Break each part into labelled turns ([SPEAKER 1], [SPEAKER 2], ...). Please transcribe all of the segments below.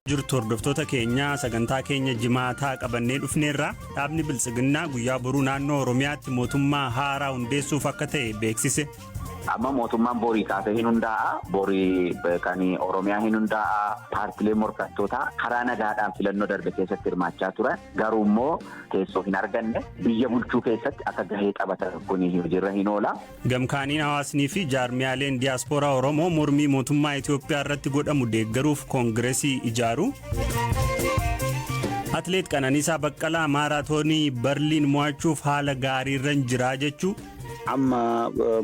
[SPEAKER 1] Jirtu hordoftoota keenya sagantaa keenya jimaataa qabannee dhufneerra dhaabni biltsiginnaa guyyaa boruu naannoo Oromiyaatti mootummaa haaraa hundeessuuf akka ta'e beeksise.
[SPEAKER 2] Amma mootummaan borii kaasee hin hundaa'a. Borii kan Oromiyaa hin hundaa'a. Paartilee morkattootaa karaa nagaadhaan filannoo darbe keessatti hirmaachaa turan. Garuu immoo teessoo hin arganne biyya bulchuu keessatti akka gahee taphatan kun hojiirra hin oola.
[SPEAKER 1] Gamkaaniin hawaasnii fi jaarmiyaaleen diyaaspooraa Oromoo mormii mootummaa Itoophiyaa irratti godhamu deeggaruuf koongireesii ijaaru. Atleet Qananiisaa Baqqalaa maaraatoonii Berliin mo'achuuf haala gaariirra jira jechuu.
[SPEAKER 3] Amma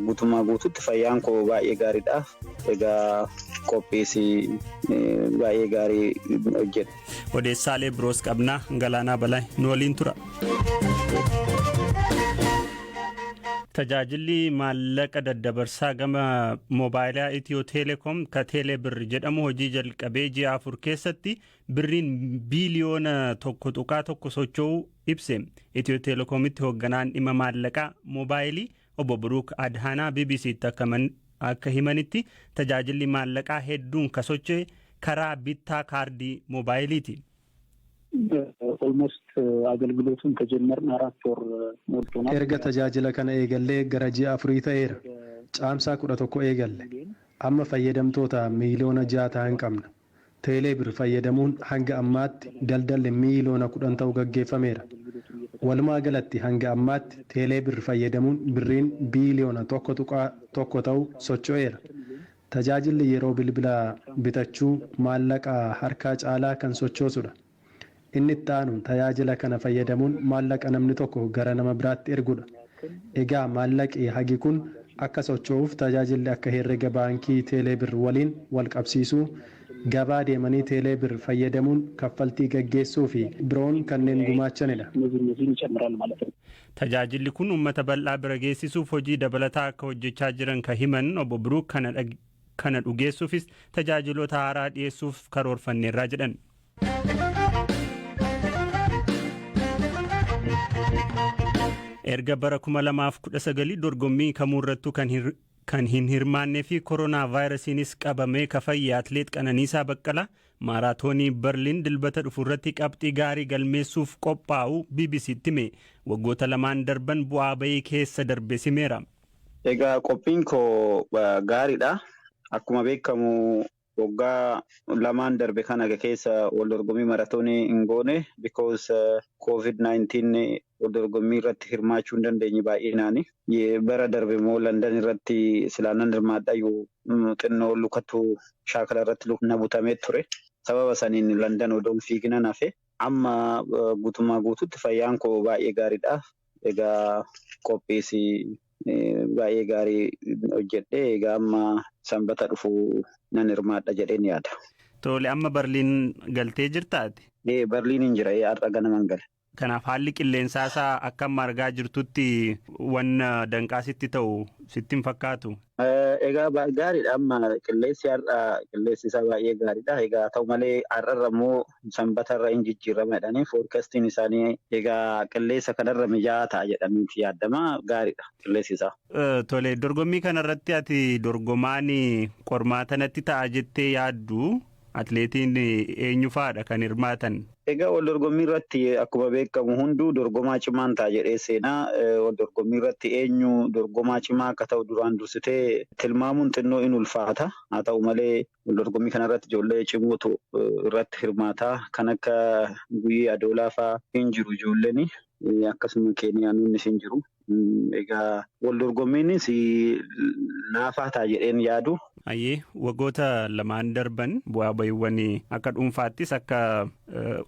[SPEAKER 3] guutumaa guutuutti fayyaan koo baay'ee gaariidha. Egaa qophiis baay'ee gaarii hojjedha.
[SPEAKER 1] Odeessaalee biroos qabnaa Galaanaa Balaa nu waliin tura. Tajaajilli maallaqa daddabarsaa gama moobaayilaa Itiyoo Teleekoom ka Teeleebir jedhamu hojii jalqabee ji'a 4 keessatti birriin biiliyoona 1.1 socho'uu ibse. Itiyoo Teleekoomitti hoogganaan dhimma maallaqaa moobaayilii Obbo Buruuk Adhaanaa BBC'tti akka himanitti tajaajilli maallaqaa hedduun ka socho'e karaa bittaa kaardii moobaayiliiti.
[SPEAKER 4] Almost agalgilootun ከጀመርን 4 ወር ሞልቶናል.
[SPEAKER 5] Erga tajaajila kana eegallee gara ji'a 4 ta'eera. Caamsaa 11 eegalle. Amma fayyadamtoota miiliyoona 6 hin qabna. Teeleebir fayyadamuun hanga ammaatti daldalli miiliyoona 10 ta'u gaggeeffameera. Walumaa galatti hanga ammaatti Teeleebir fayyadamuun birriin biiliyoona 1.1 ta'u socho'eera. Tajaajilli yeroo bilbila bitachuu maallaqa harkaa caalaa kan sochoosudha. Inni itti aanu tajaajila kana fayyadamuun maallaqa namni tokko gara nama biraatti ergudha. Egaa maallaqi hagi kun akka socho'uuf tajaajilli akka herrega baankii Teeleebir waliin wal qabsiisuu, gabaa deemanii Teeleebir fayyadamuun kaffaltii gaggeessuu fi biroon kanneen gumaachanidha.
[SPEAKER 1] Tajaajilli kun uummata bal'aa bira geessisuuf hojii dabalataa akka hojjechaa jiran ka himan Obbo Buruuk kana dhugeessuufis tajaajiloota haaraa dhiyeessuuf karoorfanneerraa jedhan. Erga bara 2019 dorgommii kamuurrattuu kan hin hirmaannee fi koronaa vaayirasiinis qabamee ka fayye Atleet Qananiisaa Baqqalaa maaraatoonii Berliin dilbata dhufurratti qabxii gaarii galmeessuuf qophaa'u BBC'tti hime. Waggoota lamaan darban bu'aa bayii keessa darbe simeera.
[SPEAKER 3] Egaa qophiin koo gaariidha. Akkuma beekamu waggaa lamaan darbe kana keessa wal dorgommii maaraatoonii hin goone because COVID-19 wal dorgommii irratti hirmaachuu hin dandeenye baay'inaani. Bara darbe immoo London irratti silaanan hirmaadhayyuu xinnoo lukatu shaakala irratti lukna butamee ture. Sababa saniin London odoon fiigina nafe. Amma guutumaa guutuutti fayyaan koo baay'ee gaariidha. Egaa qophiis baay'ee gaarii hojjedhe. Egaa amma sanbata dhufu nan hirmaadha jedheen yaada.
[SPEAKER 1] Tole amma Berliin galtee jirtaati?
[SPEAKER 3] Berliin hin jira har'a ganaman gale.
[SPEAKER 1] Kanaaf haalli qilleensaa isaa akkam argaa jirtutti wanna danqaasitti ta'u sitti hin fakkaatu?
[SPEAKER 3] Egaa gaariidha amma qilleensi har'a qilleensi isaa baay'ee gaariidha. Egaa ta'u malee har'arra immoo sanbatarra hin jijjiiramadhanii foorkaastiin isaanii egaa qilleensa kanarra mijaa'aa ta'a jedhanii yaadama gaariidha qilleensi isaa.
[SPEAKER 1] Tole dorgommii kanarratti ati dorgomaan qormaatanatti ta'a jettee yaaddu? Atleetiin eenyu faadha kan hirmaatan?
[SPEAKER 3] Egaa wal dorgommii irratti akkuma beekamu hunduu dorgomaa cimaan ta'a jedhee seenaa. Wal dorgommii irratti eenyu dorgomaa cimaa akka ta'u duraan dursitee tilmaamuun xinnoo in ulfaata. Haa ta'u malee wal dorgommii kanarratti ijoollee cimootu irratti hirmaata. Kan akka Guyyee Adoolaa fa'aa hin jiru ijoolleen. Akkasuma Keeniyaanonnis hin jiru. Egaa wal dorgommiinis naafaa ta'a jedheen yaadu.
[SPEAKER 1] Ayyee waggoota lamaan darban bu'aa bayiiwwan akka dhuunfaattis akka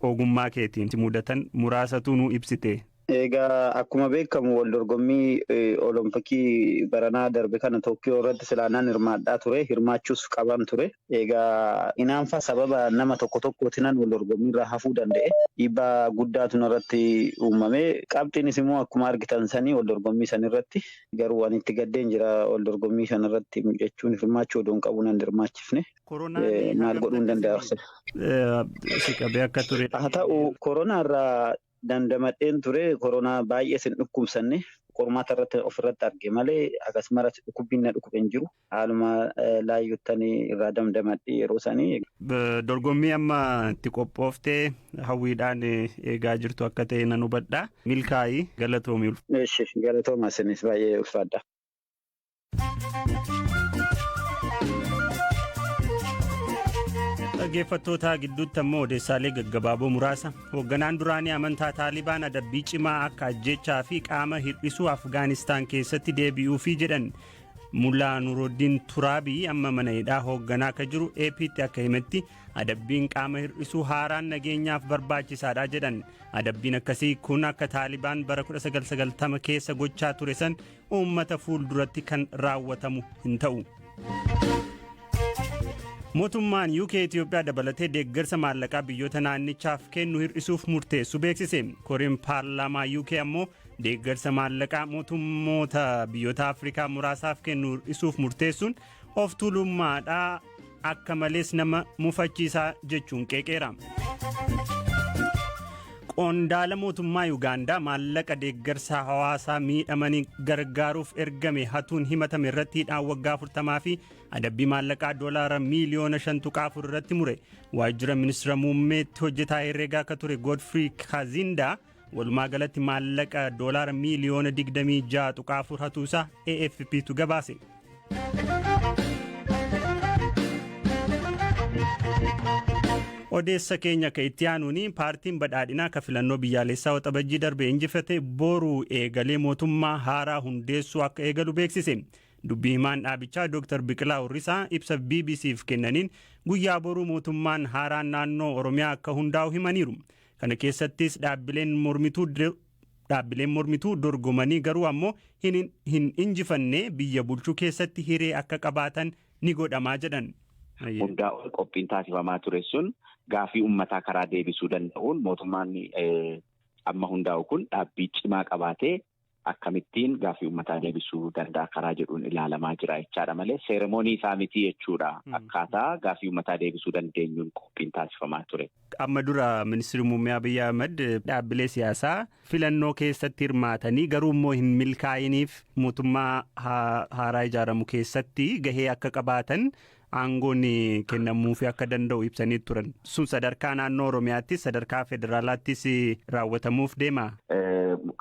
[SPEAKER 1] ogummaa keetiin mudatan muraasatu nu ibsite.
[SPEAKER 3] Egaa akkuma beekamu wal dorgommii olompikii baranaa darbe kana Tookkiyoo irratti silaanan hirmaadhaa ture. Hirmaachuus qaban ture. Egaa inaanfa sababa nama tokkootinan wal dorgommii irraa hafuu danda'e. Dhiibbaa guddaatu irratti uumame. Qabxiinis immoo akkuma argitan sanii wal dorgommii sanirratti garuu waan itti gaddeen jira wal dorgommii sanirratti jechuun hirmaachuu odoon qabu nan hirmaachifne. Maal godhuu hin danda'a?
[SPEAKER 1] Si qabee akka ture.
[SPEAKER 3] Haa ta'u koronaa irraa dandamadheen ture. Koronaa baay'ee sin dhukkubsanne. qormaata irratti ofirratti arge malee akkasumas dhukkubbiin na dhukkube hin jiru. Haaluma laayyoottanii irraa damdamadhee yeroo sanii.
[SPEAKER 1] Dorgommii amma itti qophooftee hawwiidhaan eegaa jirtu akka ta'e nan hubadha. Milkaa'ii galatoomii.
[SPEAKER 3] Galatooma isinis baay'ee ulfaadha.
[SPEAKER 1] Dhaggeeffattoota gidduutti ammoo odeessaalee gaggabaaboo muraasa. Hoogganaan duraanii amantaa Taalibaan adabbii cimaa akka ajjechaa fi qaama hir'isuu Afgaanistaan keessatti deebi'uufii jedhan. Mullaa Nuruddin Turaabii amma mana hidhaa hoogganaa akka jiru AP'tti akka himetti adabbiin qaama hir'isuu haaraan nageenyaaf barbaachisaadha jedhan. Adabbiin akkasii kun akka Taalibaan bara 1990 keessa gochaa ture san uummata fuulduratti kan raawwatamu hin ta'u. Mootummaan UK Itoophiyaa dabalatee deeggarsa maallaqaa biyyoota naannichaaf kennu hir'isuuf murteessu beeksise. Koreen paarlaamaa UK ammoo deeggarsa maallaqaa mootummoota biyyoota Afrikaa muraasaaf kennu hir'isuuf murteessuun of tuulummaadhaa akka malees nama mufachiisaa jechuun qeeqeera. Qondaala mootummaa Yuugaandaa maallaqa deeggarsa hawaasaa miidhamanii gargaaruuf ergame hatuun himatame irratti hidhaan waggaa 40 fi adabbii maallaqaa $5 miiliyoona 5.4 irratti mure. Waajjira ministeera muummeetti hojjetaa herreegaa akka ture Godfrey Kazindaa walumaa galatti maallaqa $26 miiliyoona 26.4 hatuusaa AFP'tu gabaase. Odeessa keenya ka itti aanuuni paartiin badhaadhinaa ka filannoo biyyaalessaa waxabajjii darbe injifate boruu eegalee mootummaa haaraa hundeessuu akka eegalu beeksise. Dubbii himaan dhaabichaa Dr. Biqilaa Urrisaa ibsa BBC'f kennaniin guyyaa boruu mootummaan haaraan naannoo Oromiyaa akka hundaa'u himaniiru. Kana keessattis dhaabbileen mormituu dorgomanii garuu ammoo hin injifanne biyya bulchuu keessatti hiree akka qabaatan ni godhamaa jedhan.
[SPEAKER 2] Hundaa'uun qophiin taasifamaa ture sun gaafii uummataa karaa deebisuu danda'uun mootummaan amma hundaa'u kun dhaabbii cimaa qabaatee akkamittiin gaafii uummataa deebisuu danda'a karaa jedhuun ilaalamaa jira jechaadha malee seeremoonii isaa miti jechuudha. Akkaataa gaafii uummataa deebisuu dandeenyuun qophiin taasifamaa ture.
[SPEAKER 1] Amma dura ministeerri muummee Abiyyi Ahmed dhaabbilee siyaasaa filannoo keessatti hirmaatanii garuu immoo hin milkaa'iniif mootummaa haaraa ijaaramu keessatti gahee akka qabaatan aangoon kennamuufi akka danda'u ibsanii turan. Sun sadarkaa naannoo Oromiyaattis sadarkaa federaalaattis raawwatamuuf deema.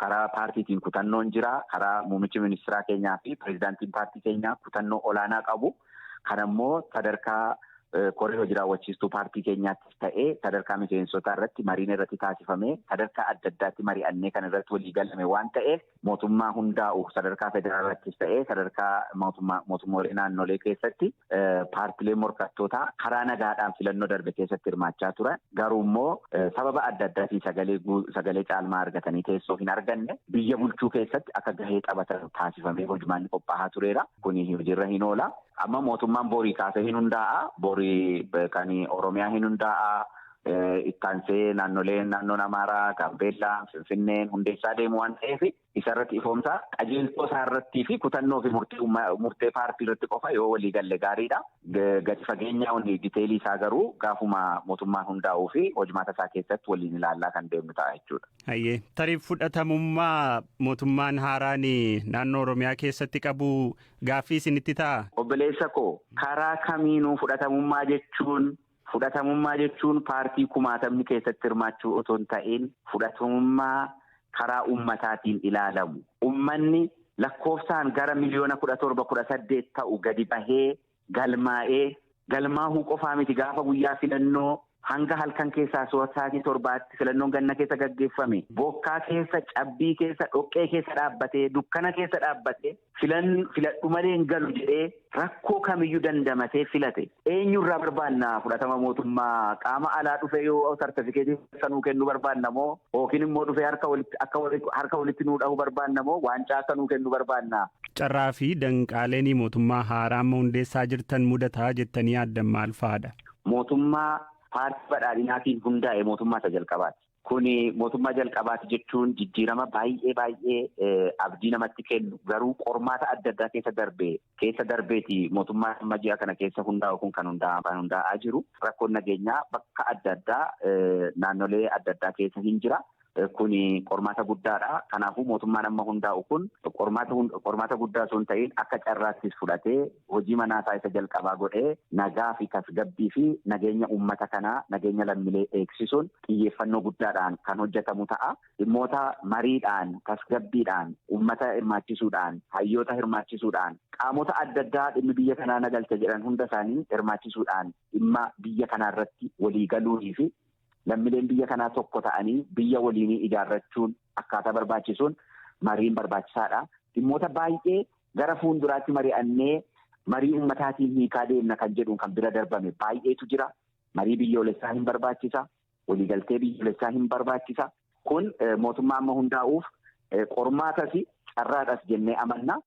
[SPEAKER 2] Karaa paartiitiin kutannoon jira. Karaa muummichi ministeeraa keenyaa fi pirezidaantiin paartii keenyaa kutannoo olaanaa qabu. Kanammoo sadarkaa koree hojii raawwachiistuu paartii keenyaattis ta'ee sadarkaa miseensotaa irratti mariin irratti taasifame sadarkaa adda addaatti mari'annee kan irratti walii galame waan ta'eef mootummaa hundaa'u sadarkaa federaalaattis ta'ee sadarkaa mootummoolee naannolee keessatti paartilee morkattootaa karaa nagaadhaan filannoo darbe keessatti hirmaachaa turan garuu immoo sababa adda addaatiin sagalee caalmaa argatanii teessoo hin arganne biyya bulchuu keessatti akka gahee taphatan taasifamee hojimaanni qophaa'aa tureera. Kuni hojiirra hin oola. Amma mootummaan borii kaasee hin hundaa'a. Borii kan Oromiyaa hin hundaa'a. Ittaansee naannoon Amaaraa, Gaambeellaa, Finfinneen hundeessaa deemu waan ta'eef isarratti ifoomsaa qajeeltoo isaa irrattii fi kutannoo fi murtee paartii irratti qofa yoo walii galle gaariidha. Gadi fageenyaan diteelii isaa garuu gaafuma mootummaan hundaa'uu fi hojimaata isaa keessatti waliin ilaallaa kan deemnu ta'a jechuudha.
[SPEAKER 1] Hayyee tarii fudhatamummaa mootummaan haaraan naannoo Oromiyaa keessatti qabu gaaffii isinitti ta'a?
[SPEAKER 2] Obboleessa koo karaa kamiinuu Fudhatamummaa jechuun paartii kumaatamni keessatti hirmaachuu otoo hin ta'in fudhatamummaa karaa ummataatiin ilaalamu. Ummanni lakkoofsaan gara miliyoona 17-18 ta'u gadi bahee galmaahuu qofaa miti gaafa guyyaa filannoo hanga halkan keessaa sa'aatii 7tti filannoon ganna keessa gaggeeffame bokkaa keessa cabbii keessa dhoqqee keessa dhaabbatee dukkana keessa dhaabbatee filadhu malee hin galu jedhee rakkoo kamiyyuu dandamatee filate eenyurraa barbaanna fudhatama mootummaa qaama alaa dhufe yoo sartifikeetii sanuu kennu barbaanna moo yookiin immoo dhufe harka walitti nuu dhahu barbaanna moo waancaa sanuu kennu barbaanna.
[SPEAKER 1] Carraa fi danqaaleen mootummaa haaraa amma hundeessaa jirtan mudataa jettanii yaaddan maal fa'aadha?
[SPEAKER 2] Mootummaa paartii badhaadhinaatiin hundaa'e mootummaa isa jalqabaati. Kuni mootummaa jalqabaati jechuun jijjiirama baay'ee abdii namatti kennu garuu qormaata adda addaa keessa darbeeti mootummaa amma ji'a kana keessa hundaa'u kun kan hundaa'aa jiru. Rakkoon nageenyaa bakka adda addaa naannolee adda addaa keessa hin jira. kuni qormaata guddaadha. Kanaafuu mootummaan amma hundaa'u kun qormaata guddaa sun ta'in akka carraattis fudhatee hojii manaasaa isa jalqabaa godhee nagaa fi tasgabbii fi nageenya uummata kanaa nageenya lammiilee eegsisuun xiyyeeffannoo guddaadhaan kan hojjetamu ta'a. Dhimmoota mariidhaan tasgabbiidhaan uummata hirmaachisuudhaan hayyoota hirmaachisuudhaan qaamota adda addaa dhimmi biyya kanaa nagalcha jedhan hunda isaanii hirmaachisuudhaan dhimma biyya kanaa irratti walii galuunii fi lammiileen biyya kanaa tokko ta'anii biyya waliinii ijaarrachuun akkaataa barbaachisuun mariin barbaachisaadha. Dhimmoota baay'ee gara fuulduraatti mari'annee marii uummataatiin hiikaa deemna kan jedhuun kan bira darbame baay'eetu jira. Marii biyyoolessaa hin barbaachisa. Waliigaltee biyyoolessaa hin barbaachisa. Kun mootummaa amma hundaa'uuf qormaatas carraadhas jennee amanna.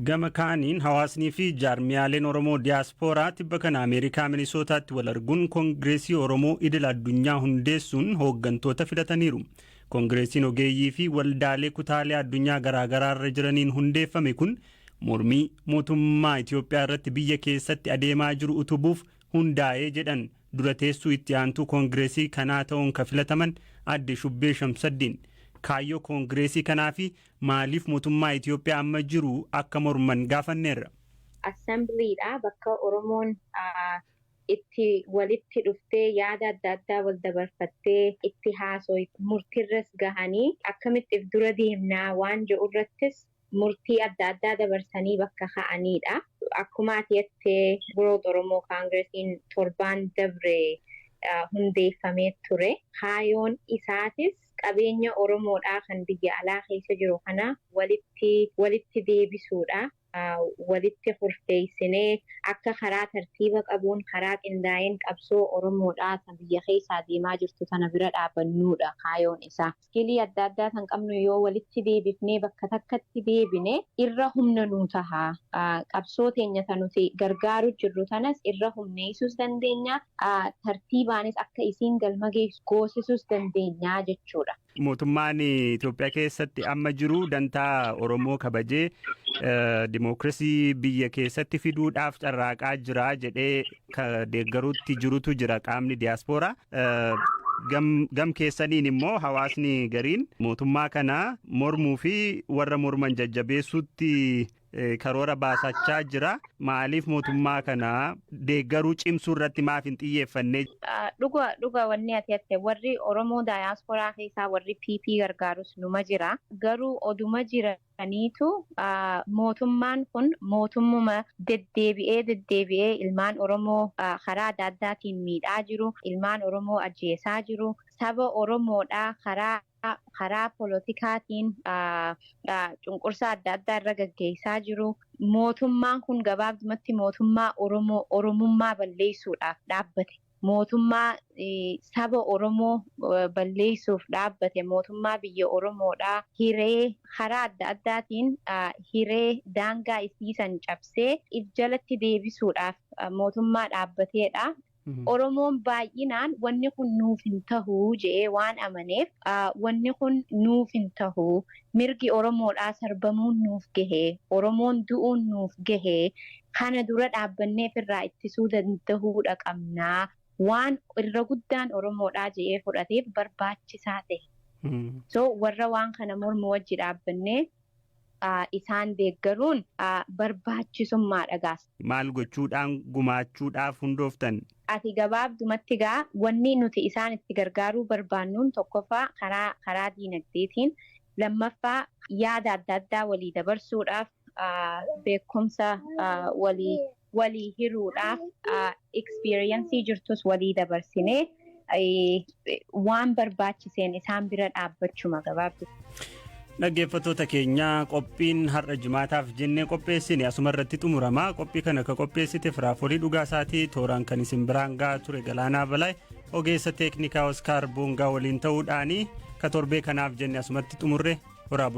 [SPEAKER 1] Gama kaaniin hawaasnii fi jaarmiyaaleen Oromoo diyaaspooraa tibba kana Ameerikaa Minisootaatti wal arguun Koongireesii Oromoo idil addunyaa hundeessuun hooggantoota filataniiru. Koongireesiin ogeeyyii fi waldaalee kutaalee addunyaa garaagaraa irra jiraniin hundeeffame kun mormii mootummaa Itoophiyaa irratti biyya keessatti adeemaa jiru utubuuf hundaa'ee jedhan dura teessuu itti aantuu koongireesii kanaa ta'uun kan filataman adde Shubbee Shamsaddiin. Kaayyoo koongireesii kanaa fi maaliif mootummaa Itoophiyaa amma jiru akka morman gaafanneerra.
[SPEAKER 6] Assembliidha bakka Oromoon itti walitti dhuftee yaada adda addaa wal dabarfattee itti haasoo murtiirras gahanii akkamitti dura deemnaa waan jedhu irrattis murtii adda addaa dabarsanii bakka ka'anidha. Akkuma ati jettee World Oromoo Koongireesiin torbaan dabre hundeeffamee ture. Kaayyoon isaatis qabeenya Oromoodhaa kan biyya alaa keessa jiru kana walitti deebisuudha. Walitti furteessinee akka karaa tartiiba qabuun karaa qindaa'een qabsoo Oromoodhaa kan biyya keessaa deemaa jirtu tana bira dhaabannuudha kaayyoon isaa. Iskilii adda addaa kan qabnu yoo walitti deebifnee bakka takkatti deebine irra humna nuu taha. Qabsoo teenya kan nuti gargaaru jirru tanas irra humneessuus dandeenya. Tartiibaanis akka isiin galma geessisuus dandeenya jechuudha.
[SPEAKER 1] Mootummaan Itoophiyaa keessatti amma jiru dantaa Oromoo kabajee dimookiraasii biyya keessatti fiduudhaaf carraaqaa jira jedhee deeggaruutti jirutu jira qaamni diyaaspooraa. Gam keessaniin immoo hawaasni gariin mootummaa kana mormuu fi warra morman jajjabeessuutti karoora baasachaa jira. Maaliif mootummaa kana deeggaruu cimsuu irratti maaf hin xiyyeeffanne?
[SPEAKER 6] Dhuga wanni ati jette warri Oromoo diyaaspooraa keessaa warri PP gargaarus numa jira. Garuu oduma jiraniitu mootummaan kun mootummuma deddeebi'ee ilmaan Oromoo karaa adda addaatiin miidhaa jiru, ilmaan Oromoo ajjeesaa jiru, saba Oromoodhaa karaa politikaatiin cunqursaa adda addaa irra gaggeessaa jiru. Mootummaan kun gabaabdumatti mootummaa Oromummaa balleessuudhaaf dhaabbate. Mootummaa saba Oromoo balleessuuf dhaabbate. Mootummaa biyya Oromoodhaa hiree karaa adda addaatiin hiree daangaa isiisan cabsee jalatti deebisuudhaaf mootummaa dhaabbateedha. Oromoon baay'inaan wanni kun nuuf hin tahu jedhee waan amaneef wanni kun nuuf hin tahu mirgi Oromoodhaa sarbamuun nuuf gahee Oromoon du'uun nuuf gahee kana dura dhaabbanneef irraa ittisuu danda'uudha qabnaa waan irra guddaan Oromoodhaa jedhee fudhateef barbaachisaa ta'e. So warra waan kana mormu wajji dhaabbannee isaan deeggaruun barbaachisummaadha gaas.
[SPEAKER 1] Maal gochuudhaan gumaachuudhaaf hundooftan?
[SPEAKER 6] Ati gabaabdumatti gaa wanni nuti isaan itti gargaaruu barbaannuun tokkoffaa karaa diinagdeetiin, lammaffaa yaada adda addaa walii dabarsuudhaaf, beekumsa walii hiruudhaaf, experience jirtus walii dabarsinee waan barbaachiseen isaan bira dhaabbachuma gabaabdumatti.
[SPEAKER 1] Dhaggeeffattoota keenya qophiin har'a jimaataaf jennee qopheessine asuma irratti xumurama. Qophii kana ka qopheessite Firaafolii Dhugaa Isaatii tooraan kan isin biraan gahaa ture Galaanaa Balaa ogeessa teeknikaa Oskaar Boongaa waliin ta'uudhaani ka torbee kanaaf jenne asumatti xumurre horaa